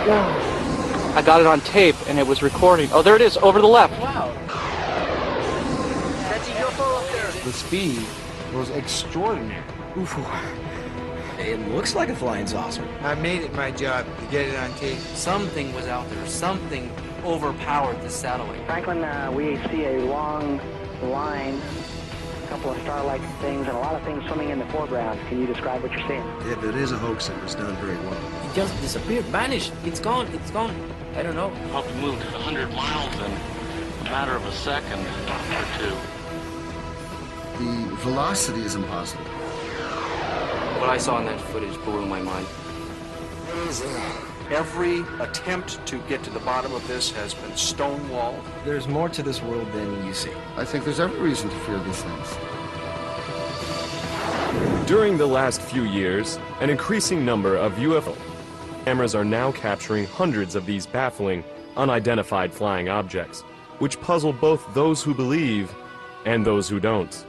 God. I got it on tape and it was recording. Oh, there it is, over to the left. Wow. That's a UFO up there. The speed was extraordinary. Oof. It looks like a flying saucer. I made it my job to get it on tape. Something was out there. Something overpowered the satellite. Franklin, we see a long line, a couple of star-like things, and a lot of things swimming in the foreground. Can you describe what you're seeing? If it is a hoax, it was done very well. It just disappeared, vanished. It's gone. It's gone. I don't know. Probably moved 100 miles in a matter of a second or two. The velocity is impossible. What I saw in that footage blew my mind. Every attempt to get to the bottom of this has been stonewalled. There's more to this world than you see. I think there's every reason to fear these things. During the last few years, an increasing number of UFO cameras are now capturing hundreds of these baffling, unidentified flying objects, which puzzle both those who believe and those who don't.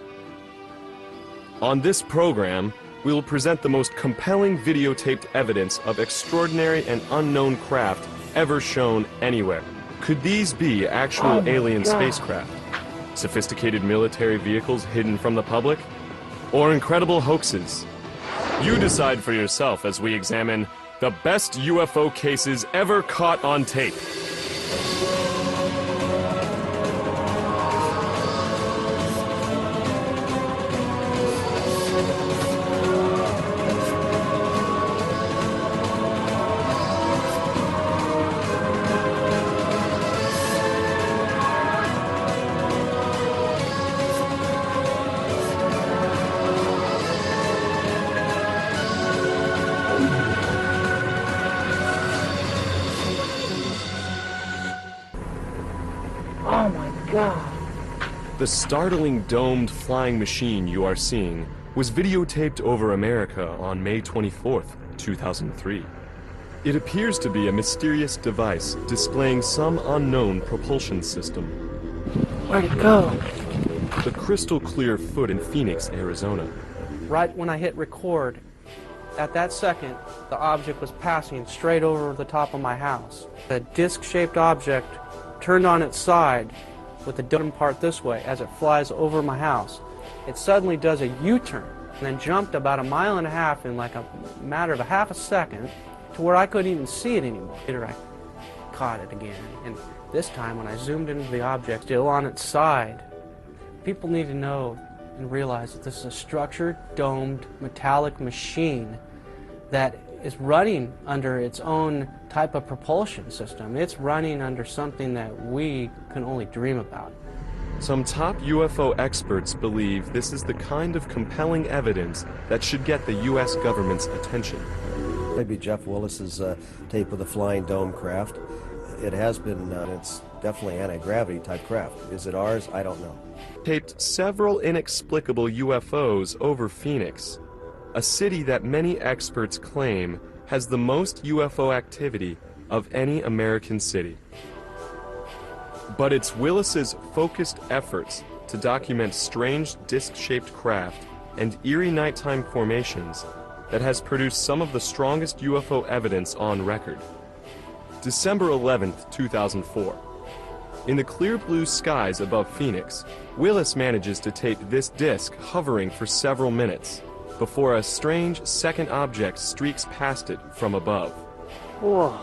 On this program, we will present the most compelling videotaped evidence of extraordinary and unknown craft ever shown anywhere. Could these be actual alien spacecraft? Sophisticated military vehicles hidden from the public? Or incredible hoaxes? You decide for yourself as we examine the best UFO cases ever caught on tape. Oh my God. The startling domed flying machine you are seeing was videotaped over America on May 24th, 2003. It appears to be a mysterious device displaying some unknown propulsion system. Where'd it go? The crystal clear foot in Phoenix, Arizona. Right when I hit record, at that second, the object was passing straight over the top of my house. The disc-shaped object turned on its side with the dome part this way as it flies over my house. It suddenly does a U-turn and then jumped about 1.5 miles in like a matter of a half a second to where I couldn't even see it anymore. Later I caught it again, and this time when I zoomed into the object still on its side, people need to know and realize that this is a structured, domed, metallic machine that is running under its own type of propulsion system. It's running under something that we can only dream about. Some top UFO experts believe this is the kind of compelling evidence that should get the U.S. government's attention. Maybe Jeff Willis's tape of the flying dome craft. It has been, it's definitely anti-gravity type craft. Is it ours? I don't know. Taped several inexplicable UFOs over Phoenix, a city that many experts claim has the most UFO activity of any American city. But it's Willis's focused efforts to document strange disc-shaped craft and eerie nighttime formations that has produced some of the strongest UFO evidence on record. December 11th, 2004. In the clear blue skies above Phoenix, Willis manages to tape this disc hovering for several minutes before a strange second object streaks past it from above. Whoa.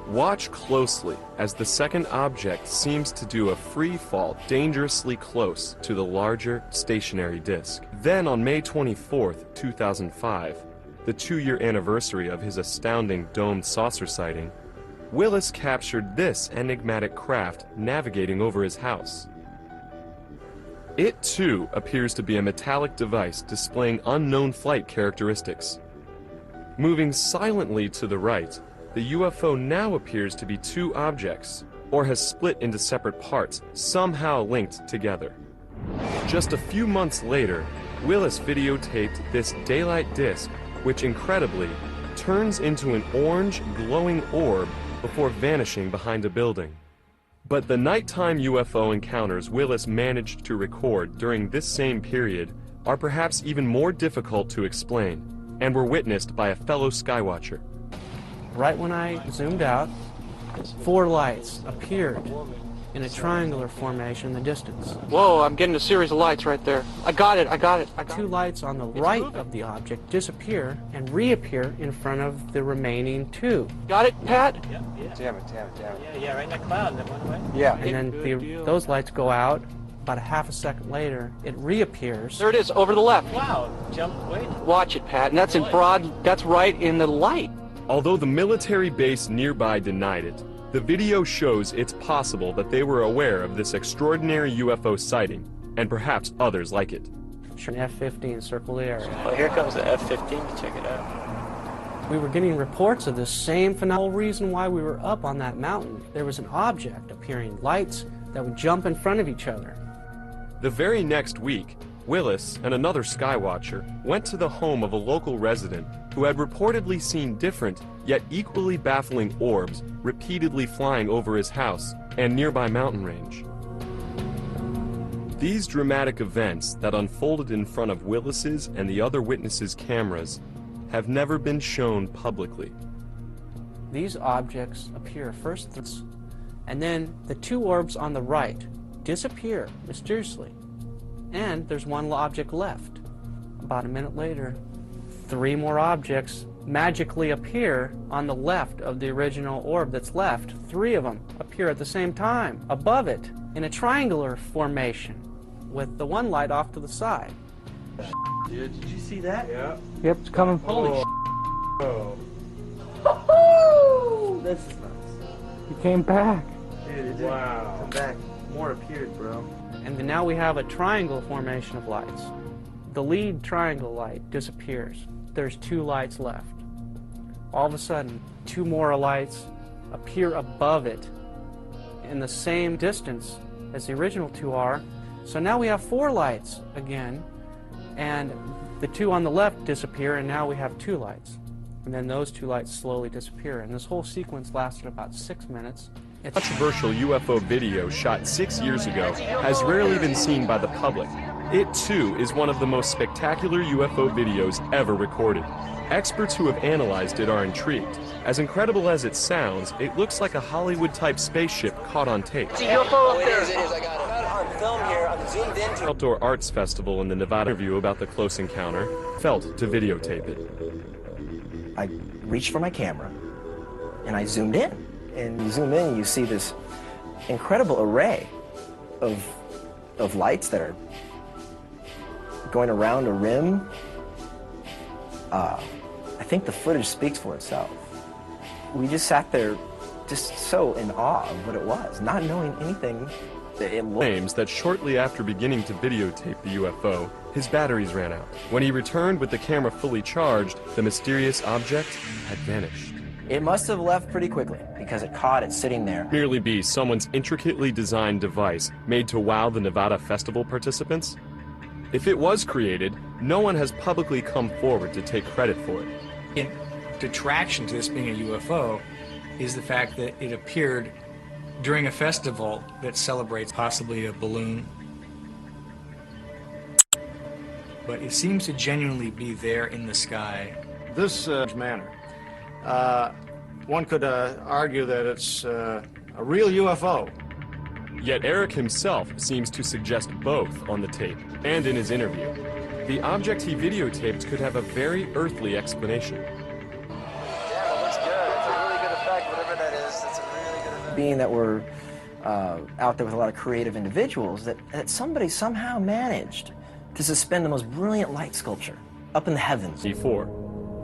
Watch closely as the second object seems to do a free fall dangerously close to the larger stationary disc. Then on May 24th, 2005, the 2-year anniversary of his astounding domed saucer sighting, Willis captured this enigmatic craft navigating over his house. It too appears to be a metallic device displaying unknown flight characteristics. Moving silently to the right, the UFO now appears to be 2 objects, or has split into separate parts, somehow linked together. Just a few months later, Willis videotaped this daylight disc, which incredibly turns into an orange glowing orb before vanishing behind a building. But the nighttime UFO encounters Willis managed to record during this same period are perhaps even more difficult to explain, and were witnessed by a fellow skywatcher. Right when I zoomed out, 4 lights appeared in a triangular formation in the distance. Whoa, I'm getting a series of lights right there. I got it. 2 lights on the right of the object disappear and reappear in front of the remaining 2. Got it, Pat? Yeah. Damn it. Yeah, right in that cloud that went away. Yeah. And then those lights go out. About a half a second later, it reappears. There it is, over to the left. Wow, jumped way. Watch it, Pat, and that's in broad, that's right in the light. Although the military base nearby denied it, the video shows it's possible that they were aware of this extraordinary UFO sighting, and perhaps others like it. F-15 circled the area. Well, here comes the F-15 to check it out. We were getting reports of this same phenomenon. The whole reason why we were up on that mountain, there was an object appearing, lights that would jump in front of each other. The very next week, Willis and another skywatcher went to the home of a local resident who had reportedly seen different, yet equally baffling orbs repeatedly flying over his house and nearby mountain range. These dramatic events that unfolded in front of Willis's and the other witnesses' cameras have never been shown publicly. These objects appear first, and then the 2 orbs on the right disappear mysteriously, and there's 1 object left. About a minute later, 3 more objects magically appear on the left of the original orb that's left. 3 of them appear at the same time above it in a triangular formation with the 1 light off to the side. Dude, did you see that? Yeah. Yep, it's coming. Holy This is nuts. He came back. Dude, Wow. come back. More appeared, bro. And then now we have a triangle formation of lights. The lead triangle light disappears. There's 2 lights left. All of a sudden, 2 more lights appear above it in the same distance as the original 2 are. So now we have 4 lights again, and the 2 on the left disappear, and now we have 2 lights. And then those 2 lights slowly disappear. And this whole sequence lasted about 6 minutes. A controversial UFO video shot 6 years ago has rarely been seen by the public. It too is one of the most spectacular UFO videos ever recorded. Experts who have analyzed it are intrigued. As incredible as it sounds, it looks like a Hollywood-type spaceship caught on tape. It is. I got it on film here. I'm zoomed into it. Outdoor Arts Festival in the Nevada interview about the close encounter felt to videotape it. I reached for my camera, and I zoomed in. And you zoom in, and you see this incredible array of lights that are going around a rim. I think the footage speaks for itself. We just sat there just so in awe of what it was, not knowing anything that it looked. Claims that shortly after beginning to videotape the UFO, his batteries ran out. When he returned with the camera fully charged, the mysterious object had vanished. It must have left pretty quickly because it caught it sitting there. Merely be someone's intricately designed device made to wow the Nevada Festival participants? If it was created, no one has publicly come forward to take credit for it. In detraction to this being a UFO is the fact that it appeared during a festival that celebrates possibly a balloon. But it seems to genuinely be there in the sky. This manner. One could argue that it's a real UFO. Yet Eric himself seems to suggest both on the tape and in his interview. The object he videotaped could have a very earthly explanation. Damn, it looks good. It's a really good effect, whatever that is. It's a really good effect. Being that we're out there with a lot of creative individuals, that somebody somehow managed to suspend the most brilliant light sculpture up in the heavens.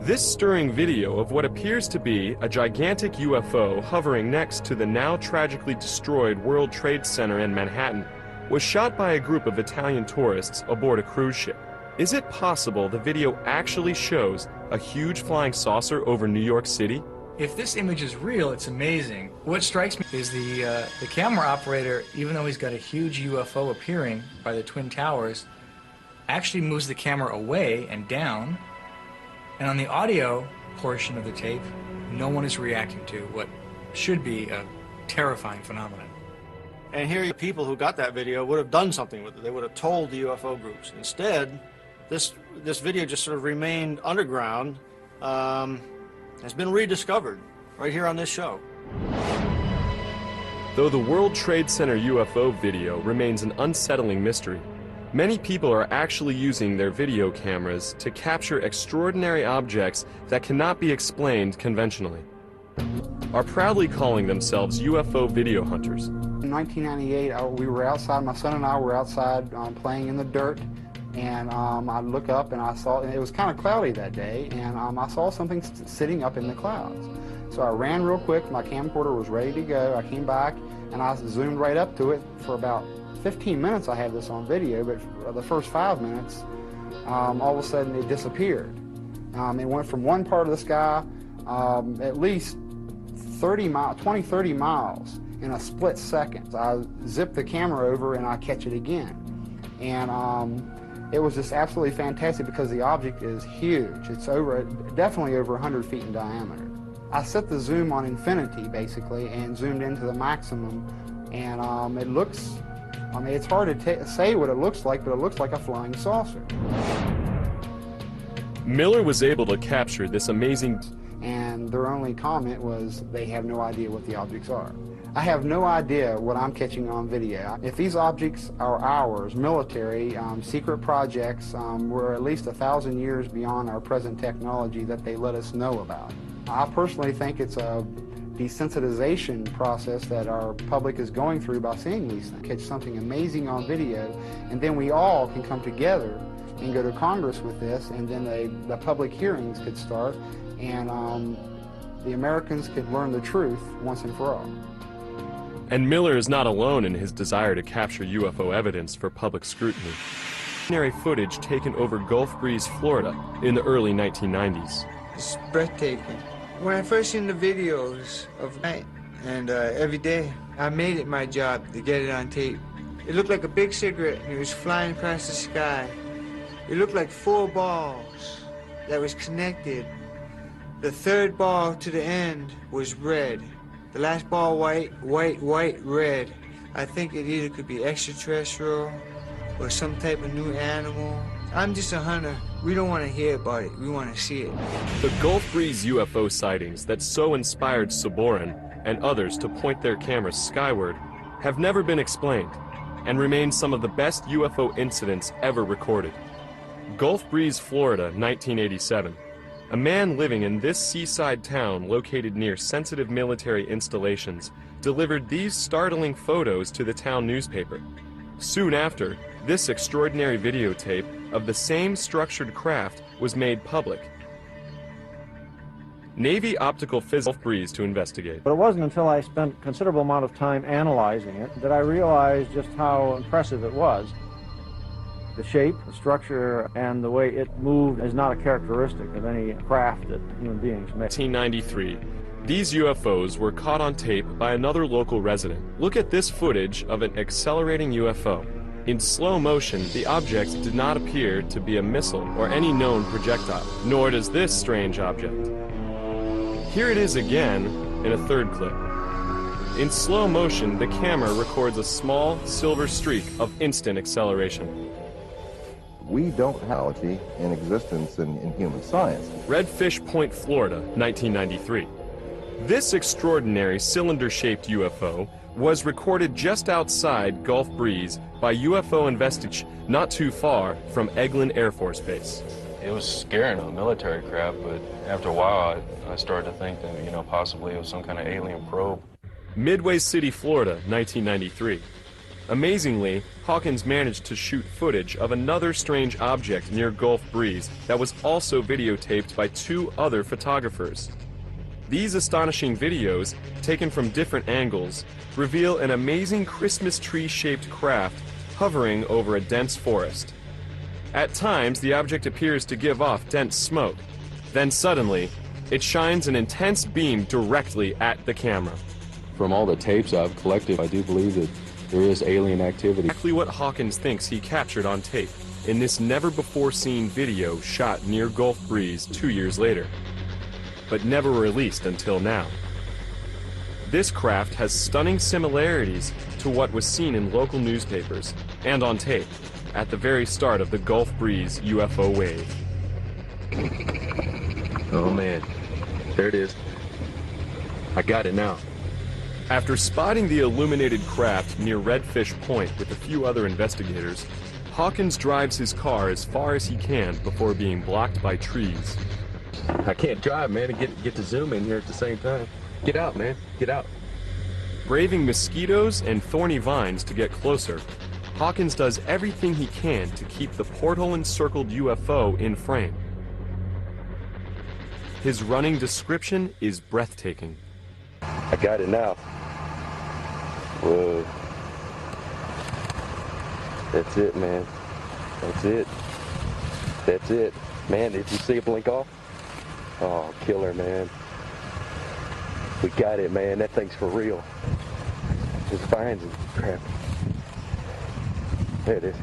This stirring video of what appears to be a gigantic UFO hovering next to the now tragically destroyed World Trade Center in Manhattan was shot by a group of Italian tourists aboard a cruise ship. Is it possible the video actually shows a huge flying saucer over New York City? If this image is real, it's amazing. What strikes me is the camera operator, even though he's got a huge UFO appearing by the Twin Towers, actually moves the camera away and down. And on the audio portion of the tape, no one is reacting to what should be a terrifying phenomenon. And here, the people who got that video would have done something with it. They would have told the UFO groups. Instead, this video just sort of remained underground, has been rediscovered. right here on this show. Though the World Trade Center UFO video remains an unsettling mystery, many people are actually using their video cameras to capture extraordinary objects that cannot be explained conventionally, are proudly calling themselves UFO video hunters. In 1998, we were outside, my son and I were outside playing in the dirt, and I look up and I saw, and it was kind of cloudy that day, and I saw something sitting up in the clouds. So I ran real quick, my camcorder was ready to go, I came back and I zoomed right up to it. For about 15 minutes I had this on video, but for the first 5 minutes, all of a sudden it disappeared. It went from one part of the sky at least 20-30 miles in a split second. I zip the camera over and I catch it again. And it was just absolutely fantastic because the object is huge. It's definitely over 100 feet in diameter. I set the zoom on infinity basically and zoomed into the maximum, and it looks, it's hard to say what it looks like, but it looks like a flying saucer. Miller was able to capture this amazing, and their only comment was they have no idea what the objects are. I have no idea what I'm catching on video. If these objects are ours, military, secret projects, we're at least 1,000 years beyond our present technology that they let us know about. I personally think it's a desensitization process that our public is going through by seeing these things. Catch something amazing on video, and then we all can come together and go to Congress with this, and then the public hearings could start, and the Americans could learn the truth once and for all. And Miller is not alone in his desire to capture UFO evidence for public scrutiny. Extraordinary footage taken over Gulf Breeze, Florida in the early 1990s. It's breathtaking. When I first seen the videos of night and every day, I made it my job to get it on tape. It looked like a big cigarette and it was flying across the sky. It looked like 4 balls that was connected. The third ball to the end was red. The last ball white, white, white, red. I think it either could be extraterrestrial or some type of new animal. I'm just a hunter. We don't want to hear about it. We want to see it. The Gulf Breeze UFO sightings that so inspired Saborin and others to point their cameras skyward have never been explained and remain some of the best UFO incidents ever recorded. Gulf Breeze, Florida, 1987. A man living in this seaside town located near sensitive military installations delivered these startling photos to the town newspaper. Soon after, this extraordinary videotape of the same structured craft was made public. Navy Optical Physics Breeze to investigate. But it wasn't until I spent a considerable amount of time analyzing it that I realized just how impressive it was. The shape, the structure, and the way it moved is not a characteristic of any craft that human beings make. 1993. These UFOs were caught on tape by another local resident. Look at this footage of an accelerating UFO. In slow motion, the object did not appear to be a missile or any known projectile, nor does this strange object. Here it is again in a third clip. In slow motion, the camera records a small silver streak of instant acceleration. We don't have technology in existence in human science. Redfish Point, Florida, 1993. This extraordinary cylinder-shaped UFO was recorded just outside Gulf Breeze by UFO investigators not too far from Eglin Air Force Base. It was scaring a military craft, but after a while I started to think that, possibly it was some kind of alien probe. Midway City, Florida, 1993. Amazingly, Hawkins managed to shoot footage of another strange object near Gulf Breeze that was also videotaped by 2 other photographers. These astonishing videos, taken from different angles, reveal an amazing Christmas tree-shaped craft hovering over a dense forest. At times, the object appears to give off dense smoke. Then suddenly, it shines an intense beam directly at the camera. From all the tapes I've collected, I do believe that there is alien activity. Exactly what Hawkins thinks he captured on tape in this never-before-seen video shot near Gulf Breeze 2 years later, but never released until now. This craft has stunning similarities to what was seen in local newspapers and on tape at the very start of the Gulf Breeze UFO wave. Oh man, there it is. I got it now. After spotting the illuminated craft near Redfish Point with a few other investigators, Hawkins drives his car as far as he can before being blocked by trees. I can't drive, man, and get to zoom in here at the same time. Get out, man. Get out. Braving mosquitoes and thorny vines to get closer, Hawkins does everything he can to keep the portal-encircled UFO in frame. His running description is breathtaking. I got it now. Whoa. That's it, man. That's it. That's it. Man, did you see it blink off? Oh, killer, man. We got it, man. That thing's for real. There's vines and crap. There it is.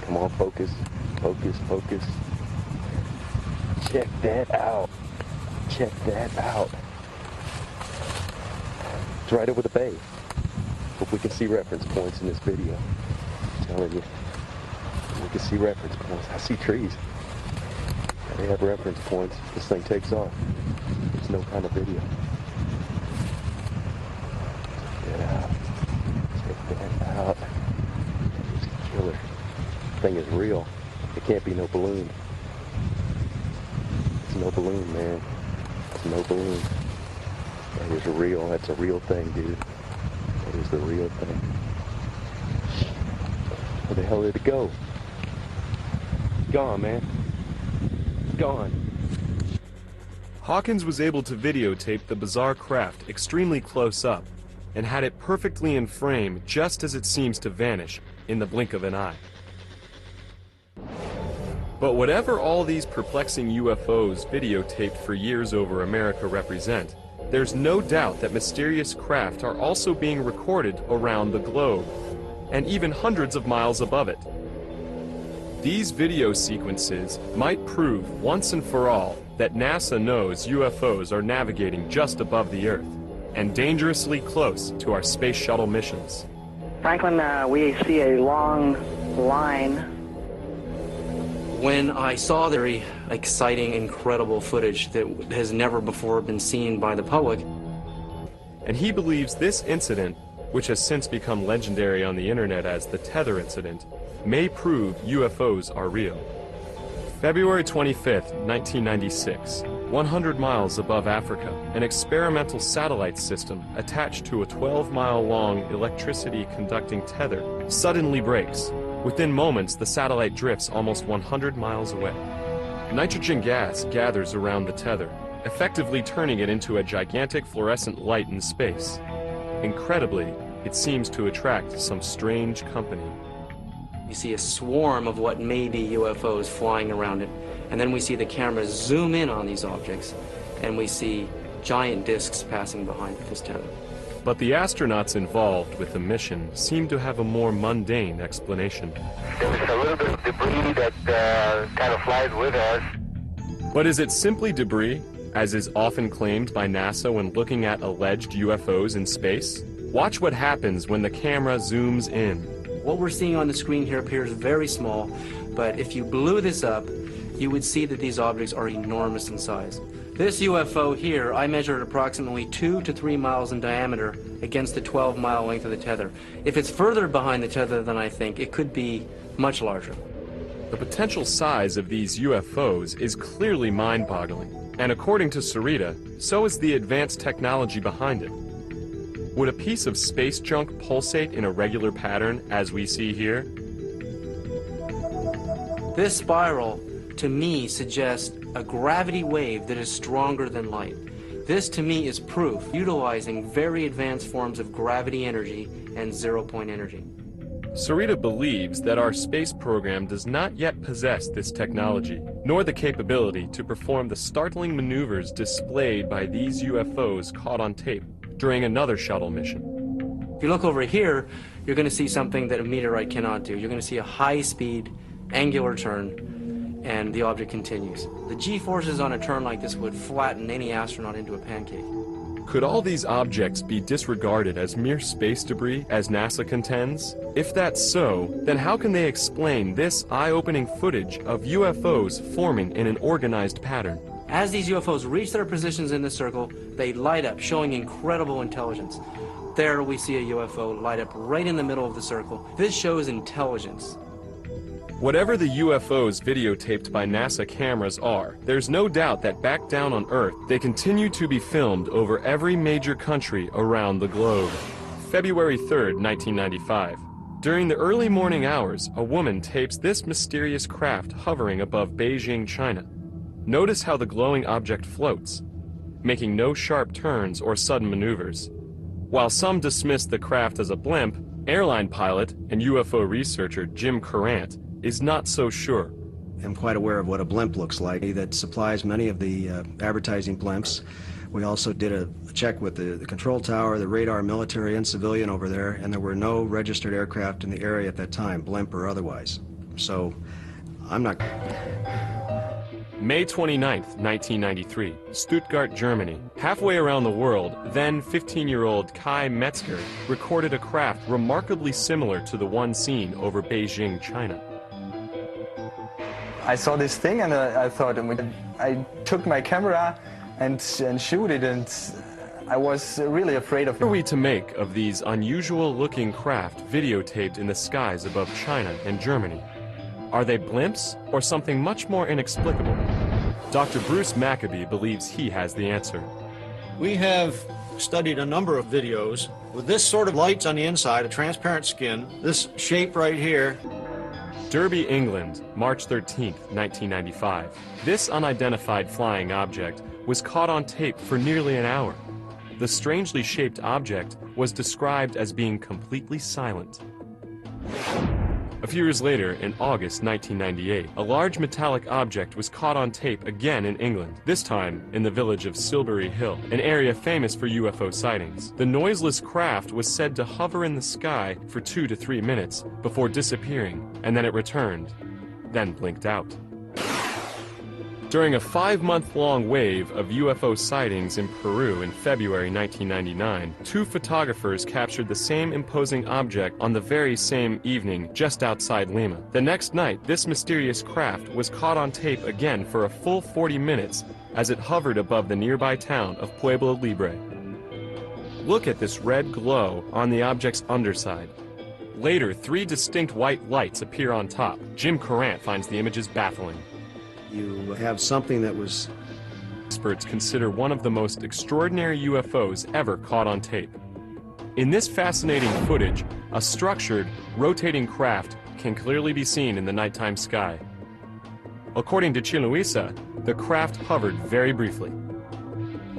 Come on, focus. Focus, focus. Check that out. Check that out. It's right over the bay. Hope we can see reference points in this video. I'm telling you. We can see reference points. I see trees. They have reference points. This thing takes off. There's no kind of video. Check that out. Check that out. It's a killer. This thing is real. It can't be no balloon. It's no balloon, man. It's no balloon. That is real. That's a real thing, dude. That is the real thing. Where the hell did it go? It's gone, man. It's gone. Hawkins was able to videotape the bizarre craft extremely close up and had it perfectly in frame just as it seems to vanish in the blink of an eye. But whatever all these perplexing UFOs videotaped for years over America represent, there's no doubt that mysterious craft are also being recorded around the globe, and even hundreds of miles above it. These video sequences might prove once and for all that NASA knows UFOs are navigating just above the Earth and dangerously close to our space shuttle missions. Franklin, we see a long line. When I saw the very exciting, incredible footage that has never before been seen by the public. And he believes this incident, which has since become legendary on the internet as the Tether incident, may prove UFOs are real. February 25th, 1996, 100 miles above Africa, an experimental satellite system attached to a 12-mile-long electricity-conducting tether suddenly breaks. Within moments, the satellite drifts almost 100 miles away. Nitrogen gas gathers around the tether, effectively turning it into a gigantic fluorescent light in space. Incredibly, it seems to attract some strange company. You see a swarm of what may be UFOs flying around it, and then we see the camera zoom in on these objects, and we see giant discs passing behind this tether. But the astronauts involved with the mission seem to have a more mundane explanation. There's a little bit of debris that kind of flies with us. But is it simply debris, as is often claimed by NASA when looking at alleged UFOs in space? Watch what happens when the camera zooms in. What we're seeing on the screen here appears very small, but if you blew this up, you would see that these objects are enormous in size. This UFO here, I measured approximately 2 to 3 miles in diameter against the 12-mile length of the tether. If it's further behind the tether than I think, it could be much larger. The potential size of these UFOs is clearly mind-boggling, and according to Sarita, so is the advanced technology behind it. Would a piece of space junk pulsate in a regular pattern as we see here? This spiral, to me, suggests a gravity wave that is stronger than light. This, to me, is proof utilizing very advanced forms of gravity energy and zero-point energy. Sarita believes that our space program does not yet possess this technology, nor the capability to perform the startling maneuvers displayed by these UFOs caught on tape during another shuttle mission. If you look over here, you're going to see something that a meteorite cannot do. You're going to see a high-speed, angular turn, and the object continues. The G-forces on a turn like this would flatten any astronaut into a pancake. Could all these objects be disregarded as mere space debris, as NASA contends? If that's so, then how can they explain this eye-opening footage of UFOs forming in an organized pattern? As these UFOs reach their positions in the circle, they light up, showing incredible intelligence. There we see a UFO light up right in the middle of the circle. This shows intelligence. Whatever the UFOs videotaped by NASA cameras are, there's no doubt that back down on Earth, they continue to be filmed over every major country around the globe. February 3rd, 1995. During the early morning hours, a woman tapes this mysterious craft hovering above Beijing, China. Notice how the glowing object floats, making no sharp turns or sudden maneuvers. While some dismiss the craft as a blimp, airline pilot and UFO researcher Jim Carant is not so sure. I'm quite aware of what a blimp looks like. That supplies many of the advertising blimps. We also did a check with the control tower, the radar, military and civilian over there, and there were no registered aircraft in the area at that time, blimp or otherwise. So, I'm not... May 29th, 1993, Stuttgart, Germany. Halfway around the world, then 15-year-old Kai Metzger recorded a craft remarkably similar to the one seen over Beijing, China. I saw this thing and I thought, I took my camera and shoot it, and I was really afraid of it. What are we to make of these unusual-looking craft videotaped in the skies above China and Germany? Are they blimps or something much more inexplicable? Dr. Bruce Maccabee believes he has the answer. We have studied a number of videos with this sort of lights on the inside, a transparent skin, this shape right here. Derby, England, March 13th, 1995. This unidentified flying object was caught on tape for nearly an hour. The strangely shaped object was described as being completely silent. A few years later, in August 1998, a large metallic object was caught on tape again in England, this time in the village of Silbury Hill, an area famous for UFO sightings. The noiseless craft was said to hover in the sky for 2 to 3 minutes before disappearing, and then it returned, then blinked out. During a 5-month-long wave of UFO sightings in Peru in February 1999, 2 photographers captured the same imposing object on the very same evening just outside Lima. The next night, this mysterious craft was caught on tape again for a full 40 minutes as it hovered above the nearby town of Pueblo Libre. Look at this red glow on the object's underside. Later, 3 distinct white lights appear on top. Jim Carant finds the images baffling. You have something that was... Experts consider one of the most extraordinary UFOs ever caught on tape. In this fascinating footage, a structured, rotating craft can clearly be seen in the nighttime sky. According to Chiluisa, the craft hovered very briefly.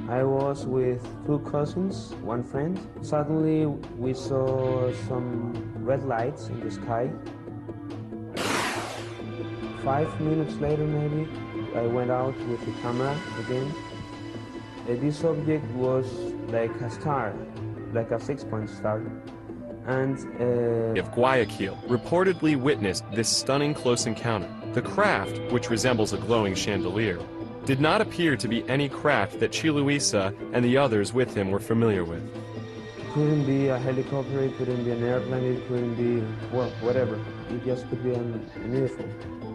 I was with 2 cousins, 1 friend. Suddenly we saw some red lights in the sky. 5 minutes later maybe, I went out with the camera again. This object was like a star, like a 6-point star. And of Guayaquil reportedly witnessed this stunning close encounter. The craft, which resembles a glowing chandelier, did not appear to be any craft that Chiluisa and the others with him were familiar with. It couldn't be a helicopter, it couldn't be an airplane, it couldn't be, well, whatever. It just could be an UFO.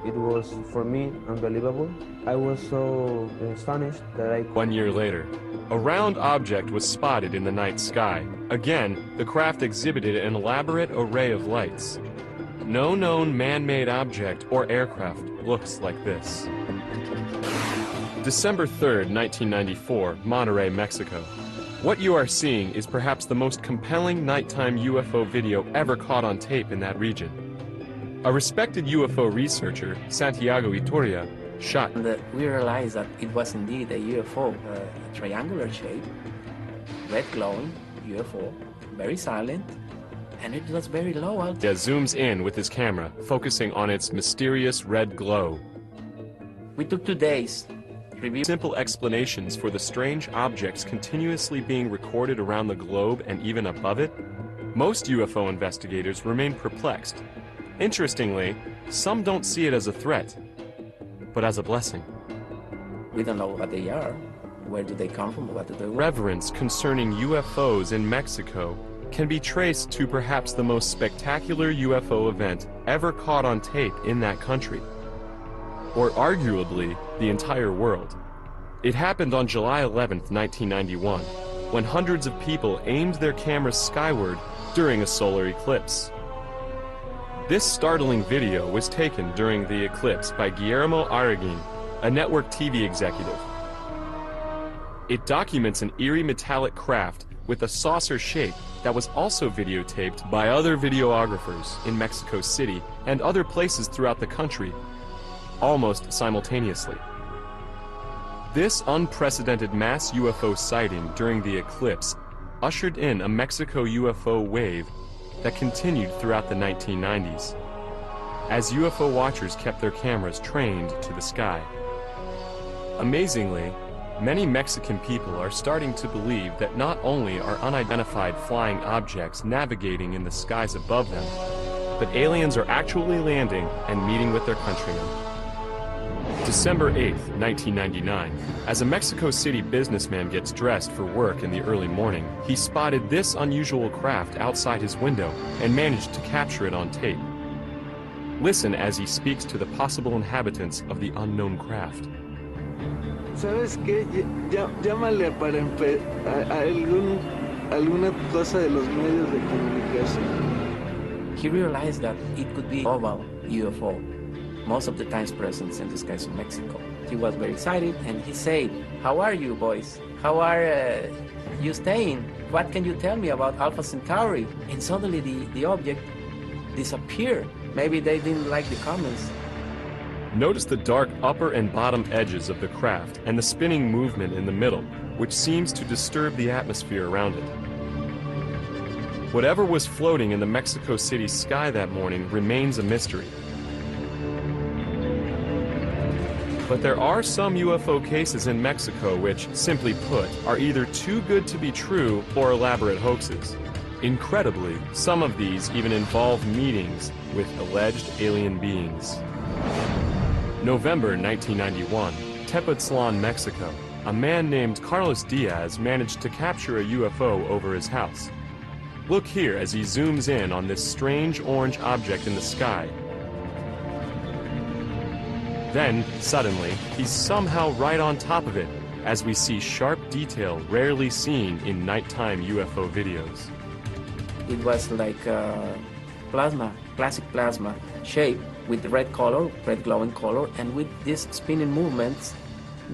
It was, for me, unbelievable. I was so astonished that I... 1 year later, a round object was spotted in the night sky. Again, the craft exhibited an elaborate array of lights. No known man-made object or aircraft looks like this. December 3rd, 1994, Monterrey, Mexico. What you are seeing is perhaps the most compelling nighttime UFO video ever caught on tape in that region. A respected UFO researcher, Santiago Ituria, shot. And we realized that it was indeed a UFO, a triangular shape, red glowing UFO, very silent, and it was very low altitude. Zooms in with his camera, focusing on its mysterious red glow. We took 2 days. Simple explanations for the strange objects continuously being recorded around the globe and even above it. Most UFO investigators remain perplexed. Interestingly, some don't see it as a threat, but as a blessing. We don't know what they are. Where do they come from? What do they want? Reverence concerning UFOs in Mexico can be traced to perhaps the most spectacular UFO event ever caught on tape in that country, or arguably the entire world. It happened on July 11th, 1991, when hundreds of people aimed their cameras skyward during a solar eclipse. This startling video was taken during the eclipse by Guillermo Arriguin, a network TV executive. It documents an eerie metallic craft with a saucer shape that was also videotaped by other videographers in Mexico City and other places throughout the country, almost simultaneously. This unprecedented mass UFO sighting during the eclipse ushered in a Mexico UFO wave that continued throughout the 1990s, as UFO watchers kept their cameras trained to the sky. Amazingly, many Mexican people are starting to believe that not only are unidentified flying objects navigating in the skies above them, but aliens are actually landing and meeting with their countrymen. December 8th, 1999, as a Mexico City businessman gets dressed for work in the early morning, he spotted this unusual craft outside his window and managed to capture it on tape. Listen as he speaks to the possible inhabitants of the unknown craft. ¿Sabes qué? Llámale para alguna cosa de los medios de comunicación. He realized that it could be oval UFO, most of the times present in the skies of Mexico. He was very excited and he said, "How are you boys? How are you staying? What can you tell me about Alpha Centauri?" And suddenly the object disappeared. Maybe they didn't like the comments. Notice the dark upper and bottom edges of the craft and the spinning movement in the middle, which seems to disturb the atmosphere around it. Whatever was floating in the Mexico City sky that morning remains a mystery. But there are some UFO cases in Mexico which, simply put, are either too good to be true or elaborate hoaxes. Incredibly, some of these even involve meetings with alleged alien beings. November 1991, Tepoztlan, Mexico. A man named Carlos Diaz managed to capture a UFO over his house. Look here as he zooms in on this strange orange object in the sky. Then, suddenly, he's somehow right on top of it, as we see sharp detail rarely seen in nighttime UFO videos. It was like plasma, classic plasma shape with red color, red glowing color, and with these spinning movements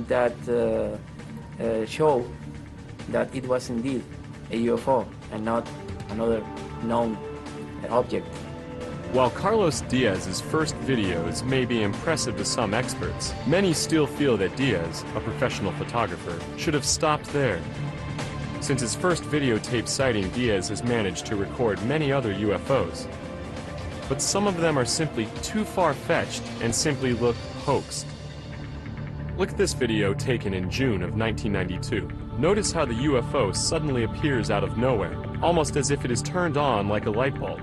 that show that it was indeed a UFO and not another known object. While Carlos Diaz's first videos may be impressive to some experts, many still feel that Diaz, a professional photographer, should have stopped there. Since his first videotape sighting, Diaz has managed to record many other UFOs. But some of them are simply too far-fetched and simply look hoaxed. Look at this video taken in June of 1992. Notice how the UFO suddenly appears out of nowhere, almost as if it is turned on like a light bulb.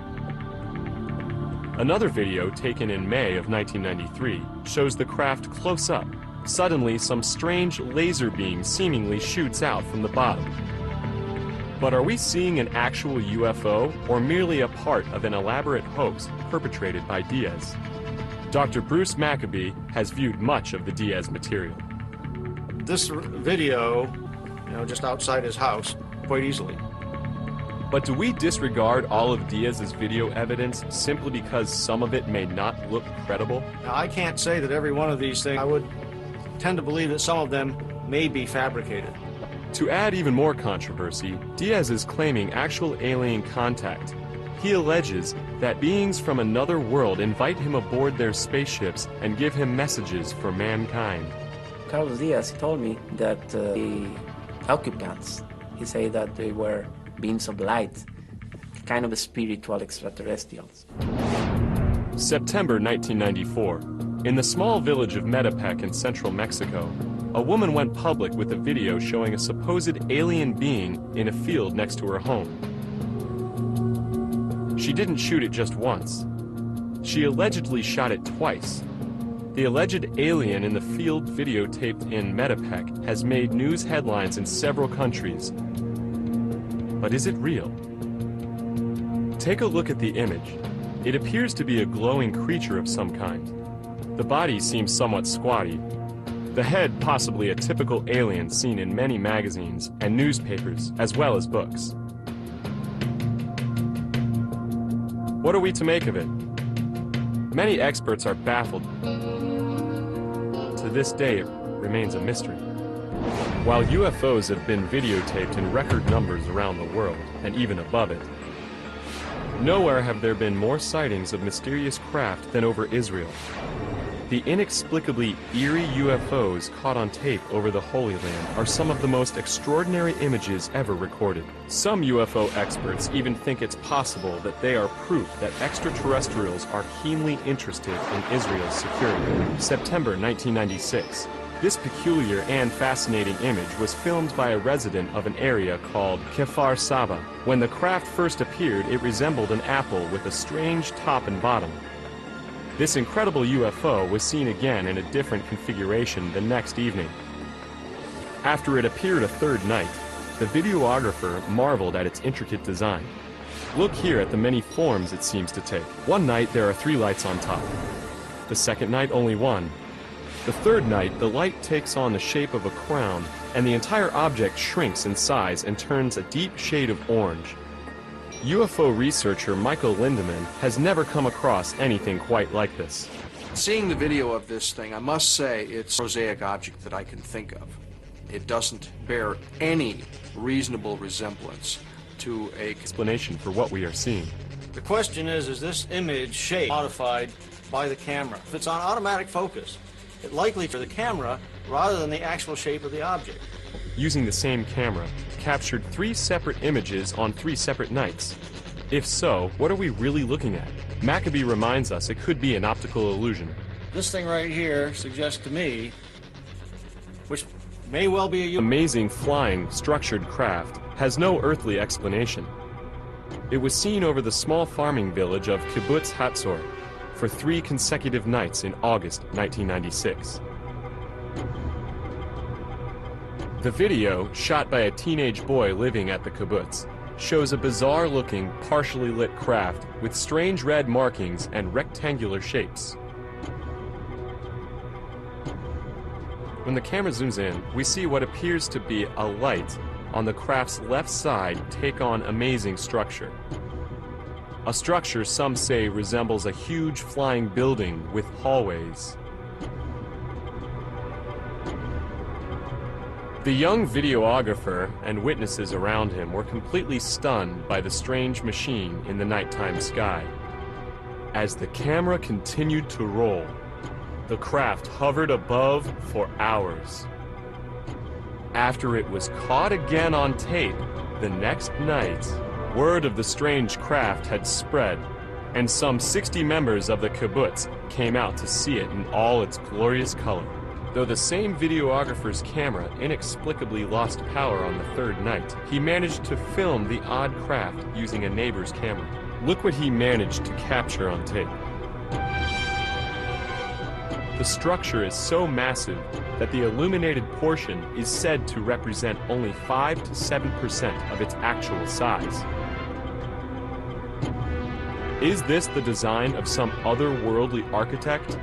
Another video taken in May of 1993 shows the craft close up. Suddenly, some strange laser beam seemingly shoots out from the bottom. But are we seeing an actual UFO or merely a part of an elaborate hoax perpetrated by Diaz? Dr. Bruce Maccabee has viewed much of the Diaz material. This video, just outside his house, quite easily. But do we disregard all of Diaz's video evidence simply because some of it may not look credible? Now, I can't say that every one of these things. I would tend to believe that some of them may be fabricated. To add even more controversy, Diaz is claiming actual alien contact. He alleges that beings from another world invite him aboard their spaceships and give him messages for mankind. Carlos Diaz told me that the occupants, he said that they were beings of light, kind of spiritual extraterrestrials. September 1994. In the small village of Metepec in central Mexico, a woman went public with a video showing a supposed alien being in a field next to her home. She didn't shoot it just once. She allegedly shot it twice. The alleged alien in the field videotaped in Metepec has made news headlines in several countries. But is it real? Take a look at the image. It appears to be a glowing creature of some kind. The body seems somewhat squatty. The head possibly a typical alien seen in many magazines and newspapers, as well as books. What are we to make of it? Many experts are baffled. To this day, it remains a mystery. While UFOs have been videotaped in record numbers around the world, and even above it, nowhere have there been more sightings of mysterious craft than over Israel. The inexplicably eerie UFOs caught on tape over the Holy Land are some of the most extraordinary images ever recorded. Some UFO experts even think it's possible that they are proof that extraterrestrials are keenly interested in Israel's security. September 1996. This peculiar and fascinating image was filmed by a resident of an area called Kfar Saba. When the craft first appeared, it resembled an apple with a strange top and bottom. This incredible UFO was seen again in a different configuration the next evening. After it appeared a third night, the videographer marveled at its intricate design. Look here at the many forms it seems to take. One night there are 3 lights on top. The second night only 1. The third night the light takes on the shape of a crown and the entire object shrinks in size and turns a deep shade of orange. UFO researcher Michael Lindemann has never come across anything quite like this. Seeing the video of this thing, I must say it's a prosaic object that I can think of. It doesn't bear any reasonable resemblance to an explanation for what we are seeing. The question is this image shape modified by the camera? If it's on automatic focus, it's likely for the camera rather than the actual shape of the object. Using the same camera, captured 3 separate images on 3 separate nights. If so, what are we really looking at? Maccabee reminds us it could be an optical illusion. This thing right here suggests to me, which may well be a amazing flying, structured craft has no earthly explanation. It was seen over the small farming village of Kibbutz Hatzor for 3 consecutive nights in August 1996. The video, shot by a teenage boy living at the kibbutz, shows a bizarre-looking, partially lit craft with strange red markings and rectangular shapes. When the camera zooms in, we see what appears to be a light on the craft's left side take on amazing structure. A structure some say resembles a huge flying building with hallways. The young videographer and witnesses around him were completely stunned by the strange machine in the nighttime sky. As the camera continued to roll, the craft hovered above for hours. After it was caught again on tape the next night, word of the strange craft had spread, and some 60 members of the kibbutz came out to see it in all its glorious color. Though the same videographer's camera inexplicably lost power on the third night, he managed to film the odd craft using a neighbor's camera. Look what he managed to capture on tape. The structure is so massive that the illuminated portion is said to represent only 5 to 7% of its actual size. Is this the design of some otherworldly architect?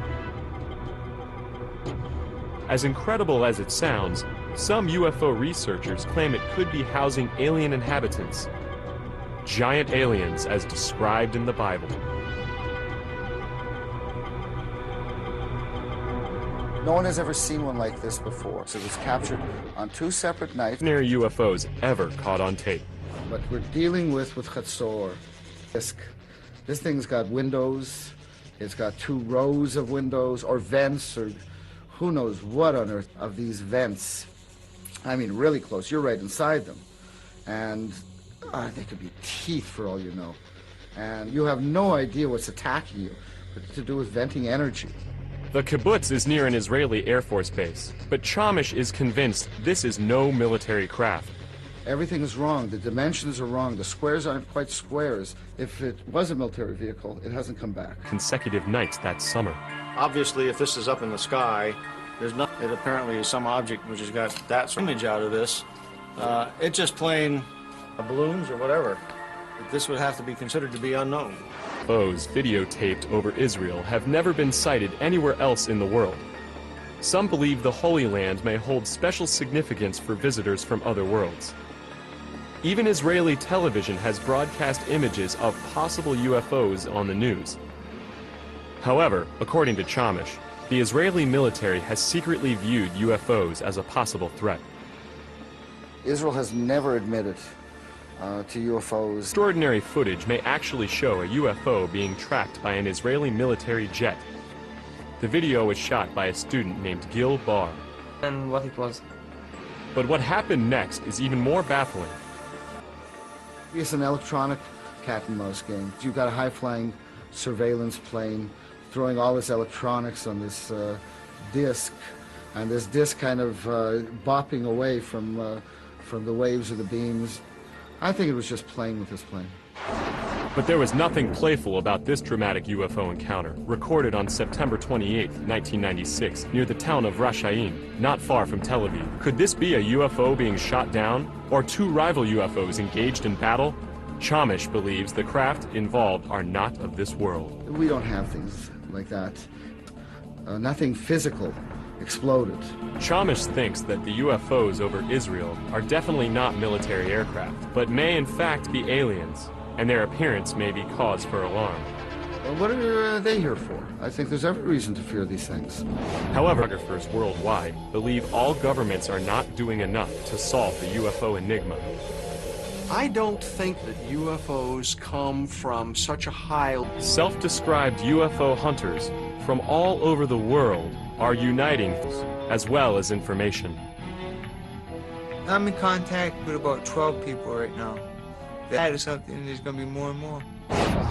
As incredible as it sounds, some UFO researchers claim it could be housing alien inhabitants. Giant aliens as described in the Bible. No one has ever seen one like this before. So it was captured on 2 separate nights. Ordinary UFOs ever caught on tape. What we're dealing with Hatzor, this thing's got windows. It's got 2 rows of windows or vents or who knows what on earth of these vents. I mean, really close. You're right inside them. And they could be teeth for all you know. And you have no idea what's attacking you, but it's to do with venting energy. The kibbutz is near an Israeli Air Force base, but Chamish is convinced this is no military craft. Everything is wrong. The dimensions are wrong. The squares aren't quite squares. If it was a military vehicle, it hasn't come back. Consecutive nights that summer. Obviously, if this is up in the sky, there's not. It apparently is some object which has got that sort of image out of this. It's just plain balloons or whatever. This would have to be considered to be unknown. UFOs videotaped over Israel have never been sighted anywhere else in the world. Some believe the Holy Land may hold special significance for visitors from other worlds. Even Israeli television has broadcast images of possible UFOs on the news. However, according to Chamish, the Israeli military has secretly viewed UFOs as a possible threat. Israel has never admitted to UFOs. Extraordinary footage may actually show a UFO being tracked by an Israeli military jet. The video was shot by a student named Gil Bar. And what it was. But what happened next is even more baffling. It's an electronic cat and mouse game. You've got a high-flying surveillance plane throwing all this electronics on this disc, and this disc kind of bopping away from the waves or the beams. I think it was just playing with this plane. But there was nothing playful about this dramatic UFO encounter, recorded on September 28, 1996, near the town of Rashaim, not far from Tel Aviv. Could this be a UFO being shot down, or two rival UFOs engaged in battle? Chamish believes the craft involved are not of this world. We don't have things like that. Nothing physical exploded. Chamish thinks that the UFOs over Israel are definitely not military aircraft, but may in fact be aliens, and their appearance may be cause for alarm. Well, what are they here for? I think there's every reason to fear these things. However, photographers worldwide believe all governments are not doing enough to solve the UFO enigma. I don't think that UFOs come from such a high... Self-described UFO hunters from all over the world are uniting, as well as information. I'm in contact with about 12 people right now. That is something, there's going to be more and more.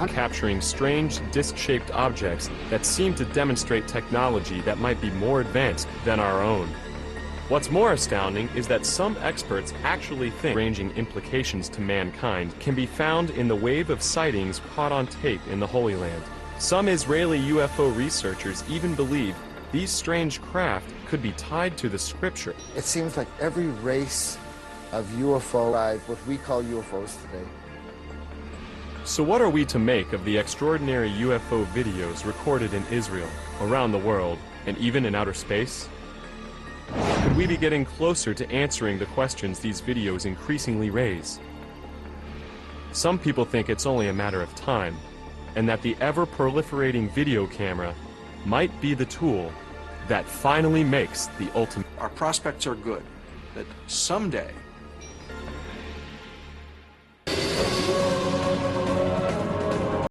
Capturing strange disc-shaped objects that seem to demonstrate technology that might be more advanced than our own. What's more astounding is that some experts actually think ranging implications to mankind can be found in the wave of sightings caught on tape in the Holy Land. Some Israeli UFO researchers even believe these strange craft could be tied to the scripture. It seems like every race of UFO, what we call UFOs today. So what are we to make of the extraordinary UFO videos recorded in Israel, around the world, and even in outer space? Could we be getting closer to answering the questions these videos increasingly raise? Some people think it's only a matter of time, and that the ever-proliferating video camera might be the tool that finally makes the ultimate. Our prospects are good that someday